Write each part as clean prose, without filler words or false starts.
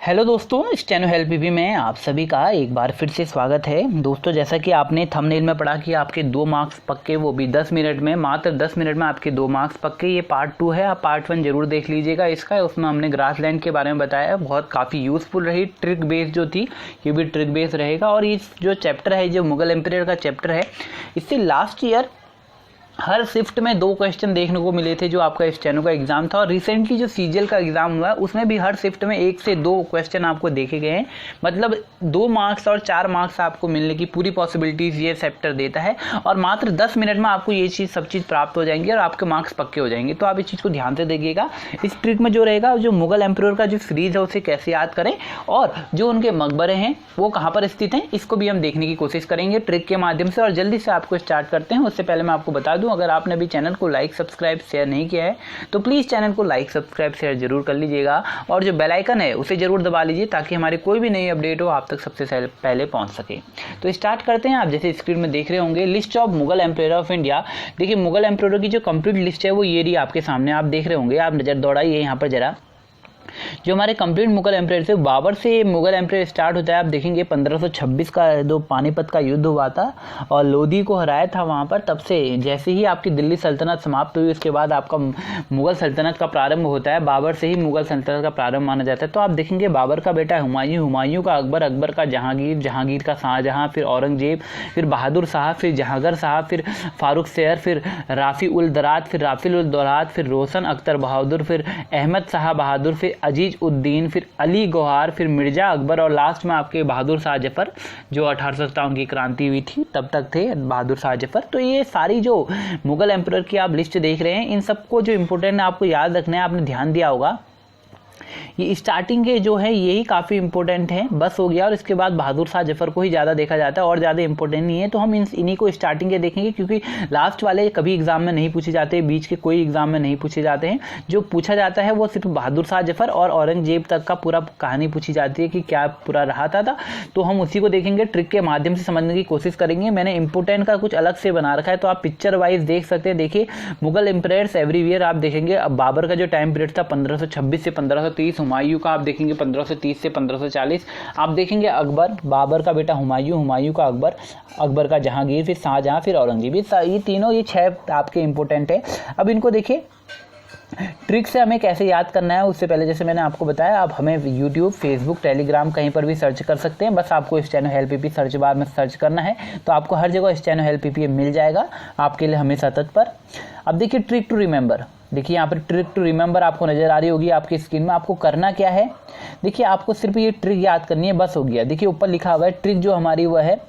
Hello दोस्तों, steno help PP में आप सभी का एक बार फिर से स्वागत है। दोस्तों, जैसा कि आपने थंबनेल में पढ़ा कि आपके 2 मार्क्स पक्के, वो भी 10 मिनट में, मात्र 10 मिनट में आपके 2 मार्क्स पक्के। ये पार्ट 2 है, आप पार्ट 1 जरूर देख लीजिएगा इसका। उसमें हमने ग्रासलैंड के बारे में बताया, बहुत काफ़ी यूज़फुल रही। ट्रिक बेस जो थी ये भी ट्रिक बेस रहेगा। और ये जो चैप्टर है, जो मुगल एम्पायर का चैप्टर है, इससे लास्ट ईयर हर शिफ्ट में 2 क्वेश्चन देखने को मिले थे जो आपका स्टेनो का एग्जाम था। और रिसेंटली जो सीजीएल का एग्जाम हुआ है उसमें भी हर शिफ्ट में 1 से 2 क्वेश्चन आपको देखे गए हैं। मतलब 2 मार्क्स और 4 मार्क्स आपको मिलने की पूरी पॉसिबिलिटीज ये चैप्टर देता है। और मात्र 10 मिनट में आपको ये चीज़ सब चीज़ प्राप्त हो जाएंगी और आपके मार्क्स पक्के हो जाएंगे। तो आप इस चीज़ को ध्यान से देखिएगा। इस ट्रिक में जो रहेगा, जो मुगल एम्पायर का जो सीरीज है उसे कैसे याद करें और जो उनके मकबरे हैं वो कहाँ पर स्थित हैं, इसको भी हम देखने की कोशिश करेंगे ट्रिक के माध्यम से। और जल्दी से आपको स्टार्ट करते हैं। उससे पहले मैं आपको बता दूं, अगर आपने अभी चैनल को लाइक सब्सक्राइब शेयर नहीं किया है तो प्लीज़ चैनल को लाइक सब्सक्राइब शेयर जरूर कर लीजिएगा। और जो बेल आइकन है उसे जरूर दबा लीजिए ताकि हमारी कोई भी नई अपडेट हो आप तक सबसे पहले पहुंच सके। तो स्टार्ट करते हैं। आप जैसे स्क्रीन में देख रहे होंगे, list of Mughal empire of India. देखिए, मुगल एम्पायर की जो कंप्लीट लिस्ट है वो ये रही आपके सामने, आप देख रहे होंगे। आप नजर दौड़ाइए यहाँ पर जरा। जो हमारे कंप्लीट मुगल एम्पायर थे, बाबर से मुगल एम्पायर स्टार्ट होता है। आप देखेंगे 1526 का जो पानीपत का युद्ध हुआ था और लोधी को हराया था वहाँ पर। तब से जैसे ही आपकी दिल्ली सल्तनत समाप्त हुई, उसके बाद आपका मुगल सल्तनत का प्रारंभ होता है। बाबर से ही मुगल सल्तनत का प्रारंभ माना जाता है। तो आप देखेंगे बाबर का बेटा हुमायूं, हुमायूं का अकबर, अकबर का जहांगीर, जहांगीर का शाहजहां, फिर औरंगजेब, फिर बहादुर साहब, फिर जहांगीर साहब, फिर फारूक शेर, फिर राफी उल दरात, फिर राफिल उल दौरात, फिर रोशन अख्तर बहादुर, फिर अहमद शाह बहादुर, फिर अजीज उद्दीन, फिर अली गौहर, फिर मिर्जा अकबर और लास्ट में आपके बहादुर शाह जफर, जो 1857 की क्रांति हुई थी तब तक थे बहादुर शाह जफर। तो ये सारी जो मुगल एम्पायर की आप लिस्ट देख रहे हैं, इन सबको जो इंपॉर्टेंट है आपको याद रखना है। आपने ध्यान दिया होगा, ये स्टार्टिंग के जो है यही काफ़ी इंपॉर्टेंट है, बस हो गया। और इसके बाद बहादुर शाह जफर को ही ज़्यादा देखा जाता है और ज़्यादा इंपॉर्टेंट नहीं है। तो हम इन्हीं को स्टार्टिंग के देखेंगे क्योंकि लास्ट वाले कभी एग्जाम में नहीं पूछे जाते, बीच के कोई एग्जाम में नहीं पूछे जाते हैं। जो पूछा जाता है वो सिर्फ बहादुर शाह जफर और औरंगजेब तक का पूरा कहानी पूछी जाती है कि क्या पूरा रहा था। तो हम उसी को देखेंगे, ट्रिक के माध्यम से समझने की कोशिश करेंगे। मैंने इंपॉर्टेंट का कुछ अलग से बना रखा है, तो आप पिक्चर वाइज देख सकते हैं। देखिए, मुगल एम्पायर्स एवरीवेयर आप देखेंगे। अब बाबर का जो टाइम पीरियड था 1526 से 1530, हुमायूं का आप देखेंगे 1530 से 1540। आप देखेंगे अकबर, बाबर का बेटा हुमायूं, हुमायूं का अकबर, अकबर का जहांगीर, फिर शाहजहां, फिर औरंगजेब। ये तीनों, ये 6 आपके इंपॉर्टेंट है। अब इनको देखिए, ट्रिक से हमें कैसे याद करना है उससे पहले जैसे मैंने आपको बताया, आप हमें यूट्यूब, फेसबुक, टेलीग्राम कहीं पर भी सर्च कर सकते हैं। बस आपको steno help PP search bar में सर्च करना है तो आपको हर जगह स्टेनो हेल्प पीपी मिल जाएगा, आपके लिए हमेशा तत्पर। अब देखिए, ट्रिक टू रिमेंबर। देखिए यहाँ पर ट्रिक टू रिमेंबर आपको नजर आ रही होगी आपकी स्क्रीन में। आपको करना क्या है, देखिए आपको सिर्फ ये ट्रिक याद करनी है, बस हो गया। देखिए ऊपर लिखा हुआ है ट्रिक जो हमारी वह है,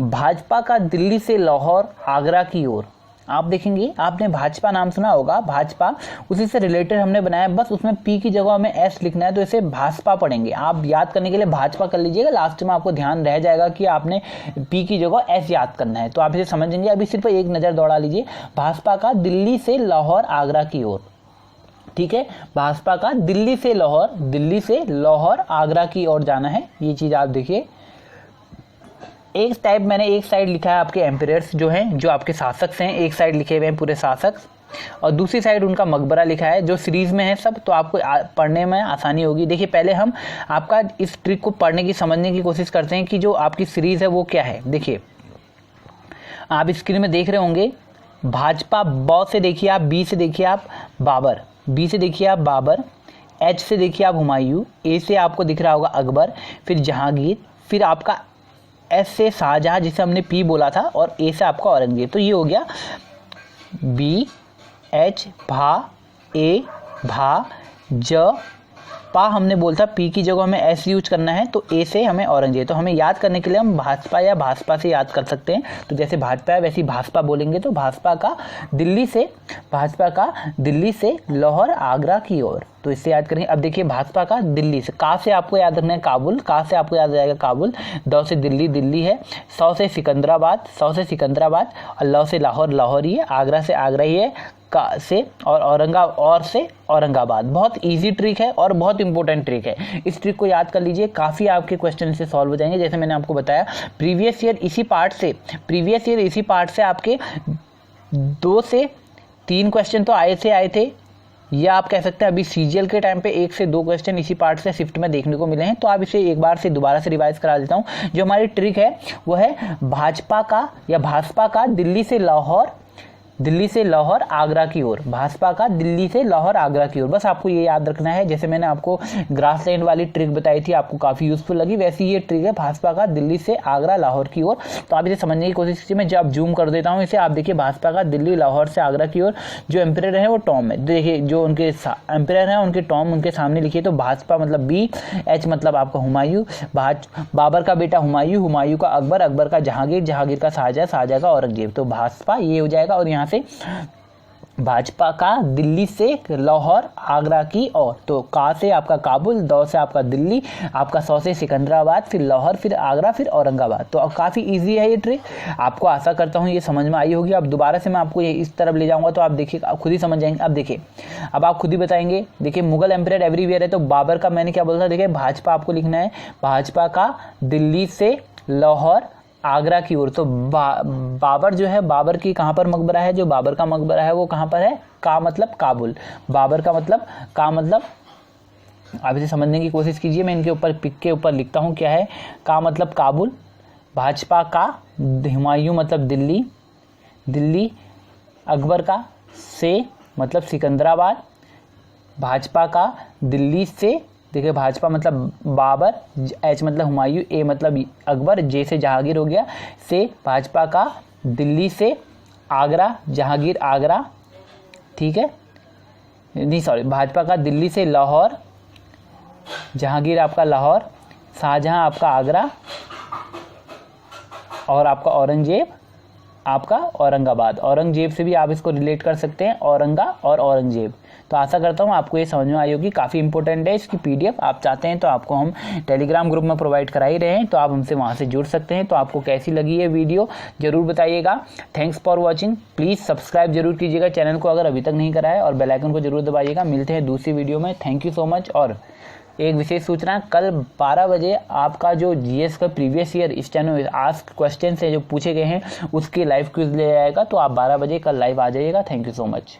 भाजपा का दिल्ली से लाहौर आगरा की ओर। आप देखेंगे, आपने भाजपा नाम सुना होगा, भाजपा, उसी से रिलेटेड हमने बनाया। बस उसमें पी की जगह हमें एस लिखना है, तो इसे भाजपा पढ़ेंगे। आप याद करने के लिए भाजपा कर लीजिएगा, लास्ट में आपको ध्यान रह जाएगा कि आपने पी की जगह एस याद करना है, तो आप इसे समझेंगे। अभी सिर्फ एक नज़र दौड़ा लीजिए, भाजपा का दिल्ली से लाहौर आगरा की ओर। ठीक है, भाजपा का दिल्ली से लाहौर आगरा की ओर जाना है। ये चीज़ आप देखिए। एक टाइप मैंने एक साइड लिखा है आपके एम्पायर्स जो हैं, जो आपके शासक हैं, एक साइड लिखे हुए हैं पूरे शासक, और दूसरी साइड उनका मकबरा लिखा है जो सीरीज में है सब, तो आपको पढ़ने में आसानी होगी। देखिए, पहले हम आपका इस ट्रिक को पढ़ने की, समझने की कोशिश करते हैं कि जो आपकी सीरीज है वो क्या है। देखिए, आप स्क्रीन में देख रहे होंगे, भाजपा, ब से देखिए आप, बी से देखिए आप बाबर, बी से देखिए आप बाबर, एच से देखिए आप हुमायूं, ए से आपको दिख रहा होगा अकबर, फिर जहांगीर, फिर आपका एस से शाहजहां जिसे हमने पी बोला था, और ए से आपका औरंगजेब। तो ये हो गया बी एच भा, ए भा, ज पा हमने बोला था, पी की जगह हमें एस यूज करना है, तो ए से हमें औरंगजेब। तो हमें याद करने के लिए हम भाजपा या भाजपा से याद कर सकते हैं। तो जैसे भाजपा है वैसे भाजपा बोलेंगे, तो भाजपा का दिल्ली से लाहौर आगरा की ओर, तो इससे याद करेंगे। अब देखिए, भाजपा का दिल्ली से, का से आपको याद रखना है काबुल, का से आपको याद रहेगा काबुल, द से दिल्ली, दिल्ली है, सौ से सिकंदराबाद, और लौ से लाहौर, लाहौर ही है, आगरा से आगरा ही है, का से और से औरंगाबाद। बहुत इजी ट्रिक है और बहुत इंपॉर्टेंट ट्रिक है। इस ट्रिक को याद कर लीजिए, काफ़ी आपके क्वेश्चन से सॉल्व हो जाएंगे। जैसे मैंने आपको बताया, प्रीवियस ईयर इसी पार्ट से आपके 2 से 3 क्वेश्चन तो आए थे, या आप कह सकते हैं अभी सीजीएल के टाइम पे 1 से 2 क्वेश्चन इसी पार्ट से शिफ्ट में देखने को मिले हैं, तो आप इसे एक बार से दोबारा से रिवाइज करा देता हूँ। जो हमारी ट्रिक है वो है भाजपा का दिल्ली से लाहौर आगरा की ओर, भाजपा का दिल्ली से लाहौर आगरा की ओर। बस आपको ये याद रखना है। जैसे मैंने आपको ग्रासलैंड वाली ट्रिक बताई थी, आपको काफ़ी यूजफुल लगी, वैसी ये ट्रिक है भाजपा का दिल्ली से आगरा लाहौर की ओर। तो आप इसे समझने की कोशिश कीजिए। मैं जब जूम कर देता हूँ इसे, आप देखिए भाजपा का दिल्ली लाहौर से आगरा की ओर। जो एम्परर है वो टॉम है, देखिए जो उनके एम्परर है उनके टॉम उनके सामने लिखिए। तो भाजपा मतलब बी, एच मतलब आपका हुमायूं, बाबर का बेटा हुमायूं का अकबर, अकबर का जहांगीर का शाहजहां, शाहजहां का औरंगजेब। तो भाजपा ये हो जाएगा। और यहाँ से भाजपा का दिल्ली से लाहौर आगरा की ओर। तो का से आपका काबुल, दौ से आपका दिल्ली, आपका सौ से सिकंदराबाद, फिर लाहौर, फिर आगरा, फिर औरंगाबाद। तो अब काफ़ी इजी है ये ट्रिक। आपको आशा करता हूँ ये समझ में आई होगी। अब दोबारा से मैं आपको ये इस तरफ ले जाऊंगा तो आप देखिए, आप खुद ही समझ जाएंगे। अब देखिए, अब आप खुद ही बताएंगे। देखिए मुगल एम्परर एवरीवेयर है, तो बाबर का मैंने क्या बोला था, देखिए भाजपा आपको लिखना है, भाजपा का दिल्ली से लाहौर आगरा की ओर। तो बाबर जो है, बाबर की कहाँ पर मकबरा है, जो बाबर का मकबरा है वो कहाँ पर है, का मतलब काबुल, बाबर का मतलब का मतलब, आप इसे समझने की कोशिश कीजिए। मैं इनके ऊपर पिक के ऊपर लिखता हूँ क्या है, का मतलब काबुल, भाजपा का हुमायूं मतलब दिल्ली, दिल्ली, अकबर का से मतलब सिकंदराबाद, भाजपा का दिल्ली से, देखिए भाजपा मतलब बाबर, एच मतलब हुमायूं, ए मतलब अकबर, जे से जहांगीर हो गया, से भाजपा का दिल्ली से आगरा, जहांगीर आगरा, ठीक है, नहीं सॉरी, भाजपा का दिल्ली से लाहौर, जहांगीर आपका लाहौर, शाहजहां आपका आगरा, और आपका औरंगजेब आपका औरंगाबाद। औरंगजेब से भी आप इसको रिलेट कर सकते हैं, औरंगा और औरंगजेब। तो आशा करता हूँ आपको ये समझ में आई होगी। काफ़ी इंपॉर्टेंट है इसकी पीडीएफ। आप चाहते हैं तो आपको हम टेलीग्राम ग्रुप में प्रोवाइड करा ही रहे हैं, तो आप हमसे वहाँ से जुड़ सकते हैं। तो आपको कैसी लगी ये वीडियो जरूर बताइएगा। Thanks for watching. Please subscribe जरूर कीजिएगा चैनल को अगर अभी तक नहीं करा है, और बेल आइकन को जरूर दबाइएगा। मिलते हैं दूसरी वीडियो में। Thank you so much. और एक विशेष सूचना, कल 12 बजे आपका जो जीएस का previous year steno ask question है जो पूछे गए हैं उसके लाइव क्विज ले आएगा। तो आप 12 बजे कल लाइव आ जाइएगा। Thank you so much.